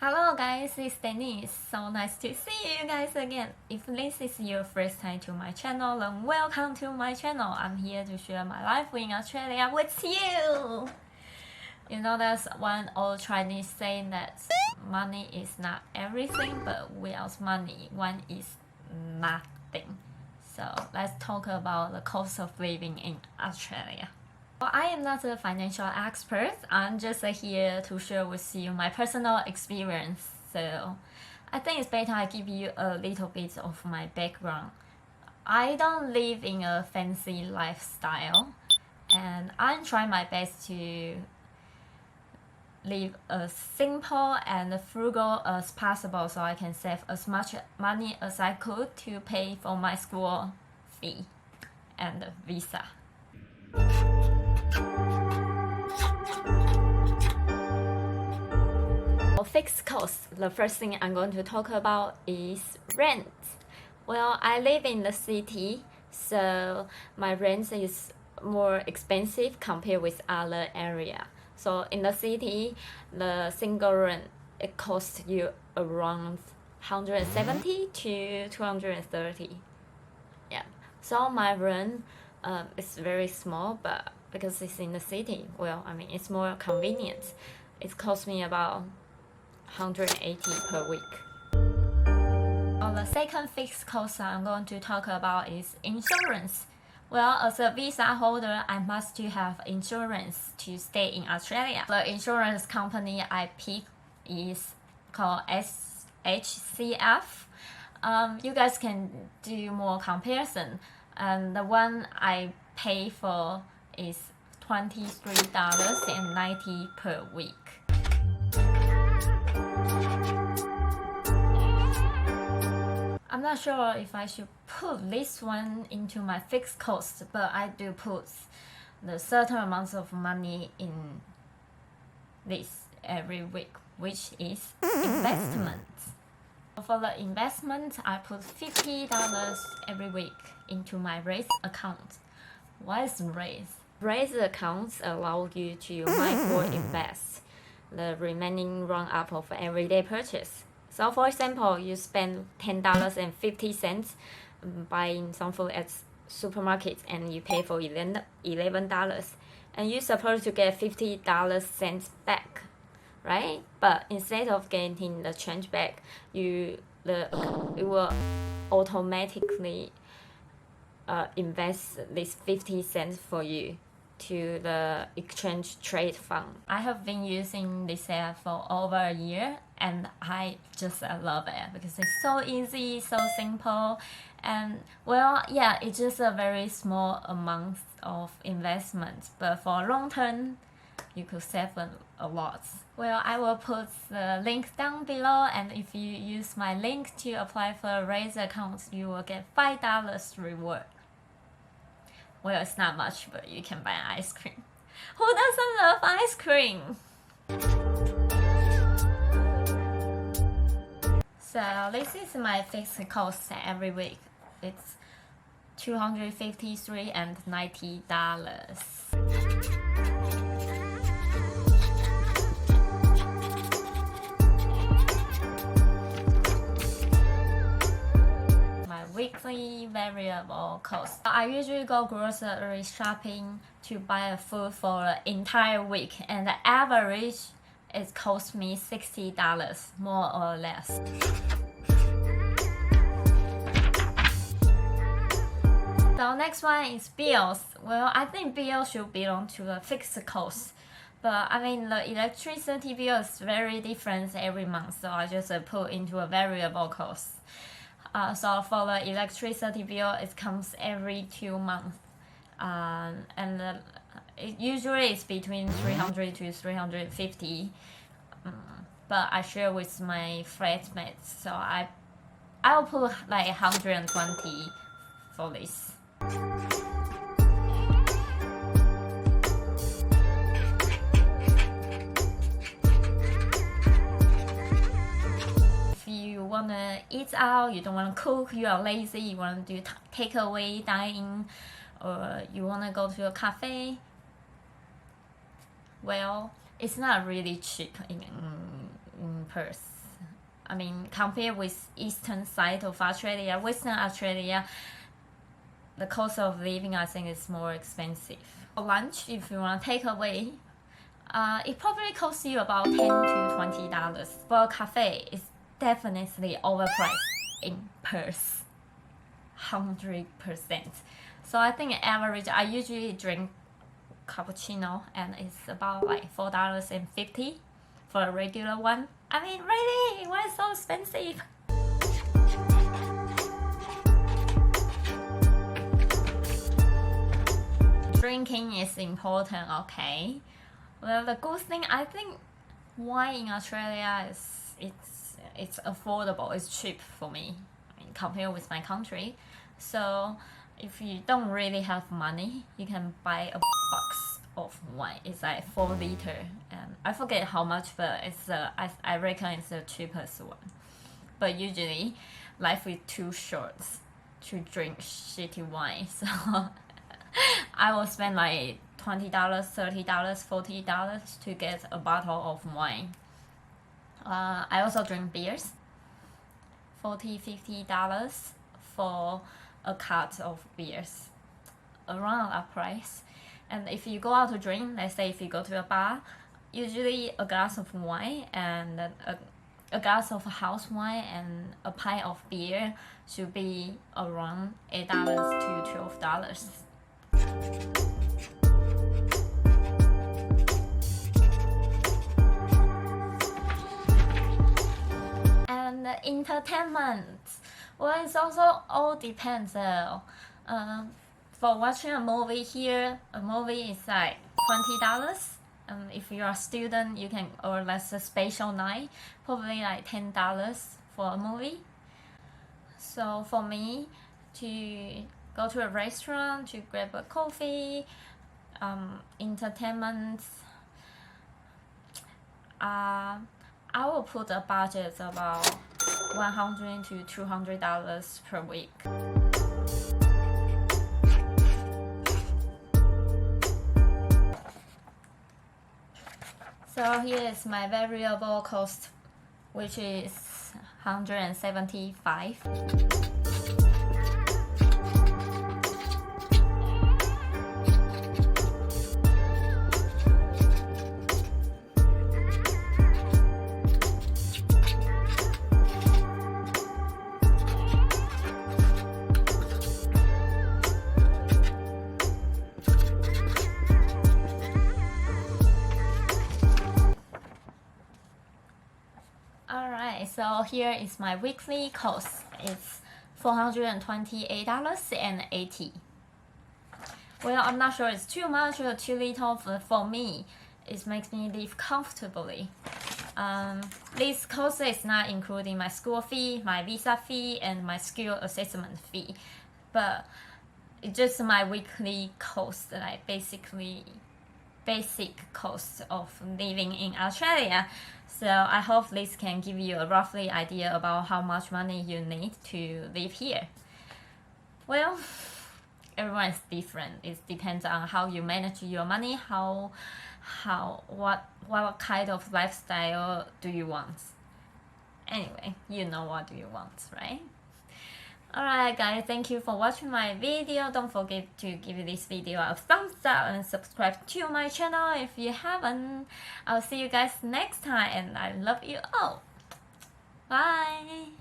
Hello guys, it's Denise. So nice to see you guys again. If this is your first time to my channel, then welcome to my channel. I'm here to share my life in Australia with you. You know there's one old Chinese saying that money is not everything, but without money, one is nothing. So let's talk about the cost of living in Australia. Well, I am not a financial expert. I'm just here to share with you my personal experience. So I think it's better I give you a little bit of my background. I don't live in a fancy lifestyle, and I'm trying my best to live as simple and frugal as possible so I can save as much money as I could to pay for my school fee and visa. For fixed costs, the first thing I'm going to talk about is rent. Well, I live in the city, so my rent is more expensive compared with other area. So in the city, the single rent, it costs you around 170 to 230. Yeah. So my rent is very small, but because it's in the city, well, I mean, it's more convenient. It costs me about 180 per week. Well, the second fixed cost I'm going to talk about is insurance. Well, as a visa holder, I must have insurance to stay in Australia. The insurance company I pick is called HCF. You guys can do more comparison. And the one I pay for is $23.90 per week. I'm not sure if I should put this one into my fixed cost, but I do put the certain amounts of money in this every week, which is investment. For the investment, I put $50 every week into my raise account. What is raise? Raise accounts allow you to micro invest the remaining run-up of everyday purchase. So for example, you spend $10.50 buying some food at supermarket and you pay for $11 and you're supposed to get $50 back, right? But instead of getting the change back, it will automatically invest this 50 cents for you to the exchange trade fund. I have been using this app for over a year and I just love it because it's so easy, so simple, and well, yeah, it's just a very small amount of investment, but for long term, you could save a lot. Well, I will put the link down below, and if you use my link to apply for a raise account, you will get $5 reward. Well, it's not much, but you can buy ice cream. Who doesn't love ice cream? So this is my fixed cost every week. It's $253.90. Weekly variable cost. I usually go grocery shopping to buy food for the entire week, and the average it costs me $60, more or less. So next one is bills. Well, I think bills should belong to the fixed cost. But I mean, the electricity bill is very different every month, so I just put into a variable cost. So for the electricity bill, it comes every 2 months, and it usually it's between 300 to 350. But I share with my flatmates, so I'll put like 120 for this. You wanna eat out, you don't wanna cook, you are lazy, you wanna do takeaway, dine-in, or you wanna go to a cafe, well, it's not really cheap in in Perth. I mean, compared with eastern side of Australia, Western Australia, the cost of living I think is more expensive. For lunch, if you want to take away, it probably costs you about $10 to $20. For a cafe, it's definitely overpriced in Perth, 100%. So I think average, I usually drink cappuccino and it's about like $4.50 for a regular one. I mean, really, why so expensive? Drinking is important, okay. Well, the good thing, I think wine in Australia is it's affordable, it's cheap for me, I mean, compared with my country. So if you don't really have money, you can buy a box of wine. It's like 4 liter, and I forget how much, but it's I reckon it's the cheapest one. But usually, life is too short to drink shitty wine, so I will spend like $20, $30, $40 to get a bottle of wine. I also drink beers, $40, $50 for a cart of beers, around that price. And if you go out to drink, let's say if you go to a bar, usually a glass of wine and a glass of house wine and a pint of beer should be around $8 to $12. And entertainment, well, it's also all depends. For watching a movie here, a movie is like $20. If you're a student, you can, or that's a special night, probably like $10 for a movie. So for me, to go to a restaurant to grab a coffee, entertainment, I will put a budget about $100 to $200 per week. So here is my variable cost, which is $175. Alright, so here is my weekly cost. It's $428.80. Well, I'm not sure it's too much or too little, but for me, it makes me live comfortably. This cost is not including my school fee, my visa fee, and my skill assessment fee, but it's just my weekly cost, like basically basic cost of living in Australia. So I hope this can give you a roughly idea about how much money you need to live here. Well, everyone is different. It depends on how you manage your money, what kind of lifestyle do you want. Anyway, you know what do you want, right? Alright guys, thank you for watching my video. Don't forget to give this video a thumbs up and subscribe to my channel if you haven't. I'll see you guys next time and I love you all. Bye!